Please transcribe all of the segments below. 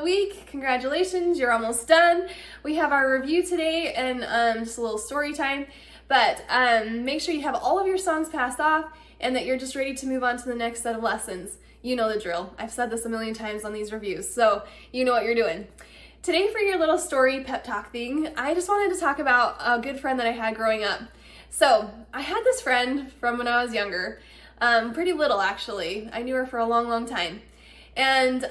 the week. Congratulations, you're almost done. We have our review today and just a little story time, but make sure you have all of your songs passed off and that you're just ready to move on to the next set of lessons. You know the drill. I've said this a million times on these reviews, so you know what you're doing. Today for your little story pep talk thing, I just wanted to talk about a good friend that I had growing up. So I had this friend from when I was younger, pretty little actually. I knew her for a long time. And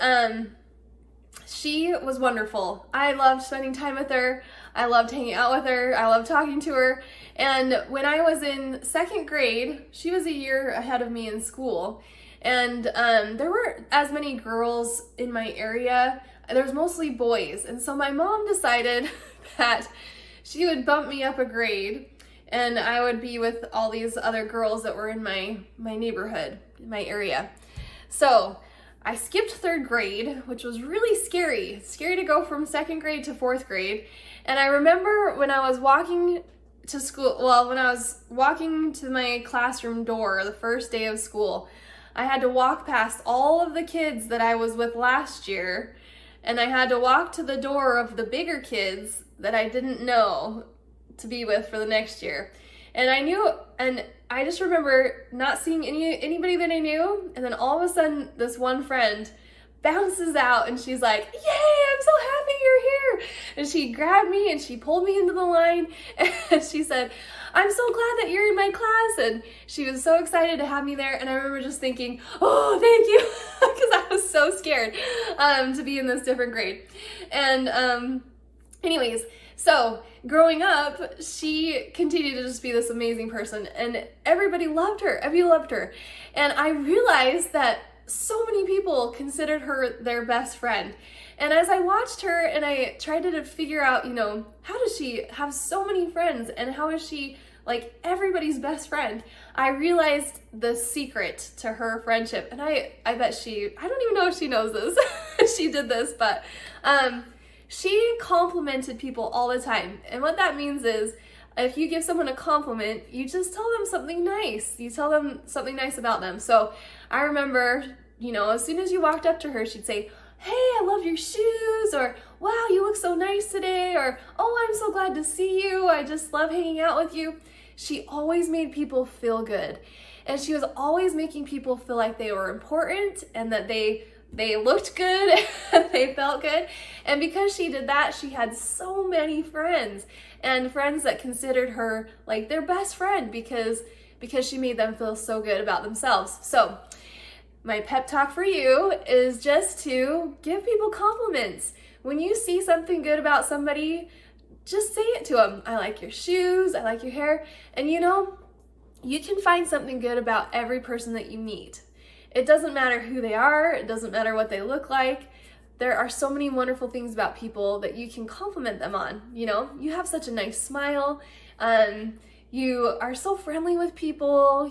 she was wonderful. I loved spending time with her. I loved hanging out with her. I loved talking to her. And when I was in second grade, she was a year ahead of me in school. And there weren't as many girls in my area. There was mostly boys. And so my mom decided that she would bump me up a grade and I would be with all these other girls that were in my neighborhood, my area. So I skipped third grade, which was really scary. Scary to go from second grade to fourth grade. And I remember when I was walking to school, when I was walking to my classroom door the first day of school, I had to walk past all of the kids that I was with last year, and I had to walk to the door of the bigger kids that I didn't know to be with for the next year. And I just remember not seeing anybody that I knew, and then all of a sudden this one friend bounces out and she's like, "Yay, I'm so happy you're here." And she grabbed me and she pulled me into the line and she said, "I'm so glad that you're in my class." And she was so excited to have me there. And I remember just thinking, "Oh, thank you," because I was so scared to be in this different grade. And anyways, so growing up, she continued to just be this amazing person and everybody loved her. Everybody loved her. And I realized that so many people considered her their best friend. And as I watched her and I tried to figure out, how does she have so many friends and how is she like everybody's best friend, I realized the secret to her friendship. And I bet I don't even know if she knows this, she did this, but she complimented people all the time. And what that means is if you give someone a compliment, you just tell them something nice. You tell them something nice about them. So I remember, as soon as you walked up to her, she'd say, "Hey, I love your shoes," or "Wow, you look so nice today," or "Oh, I'm so glad to see you. I just love hanging out with you." She always made people feel good. And she was always making people feel like they were important and that they looked good and they felt good. And because she did that, she had so many friends and friends that considered her like their best friend because she made them feel so good about themselves. So my pep talk for you is just to give people compliments. When you see something good about somebody, just say it to them. "I like your shoes, I like your hair." And you can find something good about every person that you meet. It doesn't matter who they are, it doesn't matter what they look like. There are so many wonderful things about people that you can compliment them on. You have such a nice smile, you are so friendly with people,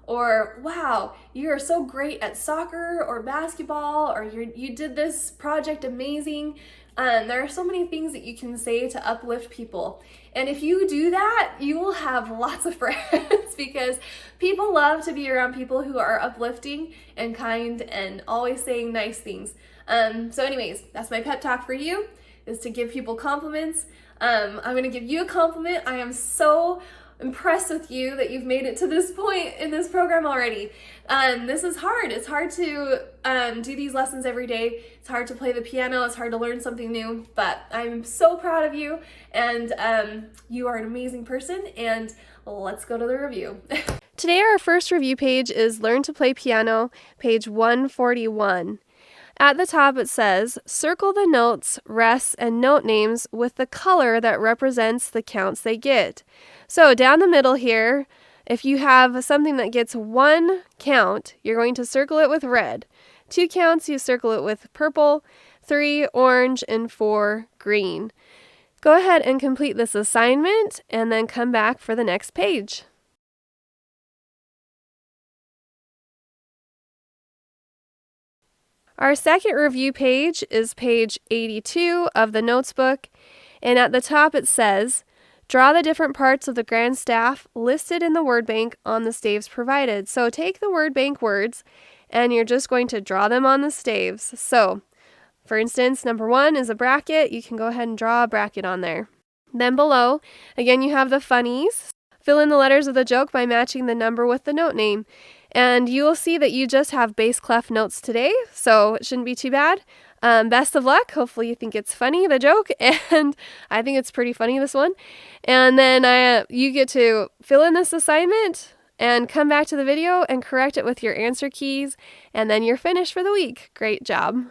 or "Wow, you are so great at soccer or basketball," or you did this project amazing. There are so many things that you can say to uplift people. And if you do that, you will have lots of friends because people love to be around people who are uplifting and kind and always saying nice things. So anyways, that's my pep talk for you, is to give people compliments. I'm going to give you a compliment. I am so impressed with you that you've made it to this point in this program already. This is hard. It's hard to do these lessons every day. It's hard to play the piano. It's hard to learn something new, but I'm so proud of you and you are an amazing person, and let's go to the review. Today our first review page is Learn to Play Piano, page 141. At the top it says, "Circle the notes, rests, and note names with the color that represents the counts they get." So down the middle here, if you have something that gets one count, you're going to circle it with red. 2 counts, you circle it with purple, 3 orange, and 4 green. Go ahead and complete this assignment and then come back for the next page. Our second review page is page 82 of the notes book, and at the top it says, "Draw the different parts of the grand staff listed in the word bank on the staves provided." So take the word bank words and you're just going to draw them on the staves. So For instance, number 1 is a bracket. You can go ahead and draw a bracket on there. Then below, again, you have the funnies. Fill in the letters of the joke by matching the number with the note name. And you will see that you just have bass clef notes today, so it shouldn't be too bad. Best of luck. Hopefully you think it's funny, the joke, and I think it's pretty funny, this one. And then you get to fill in this assignment and come back to the video and correct it with your answer keys, and then you're finished for the week. Great job.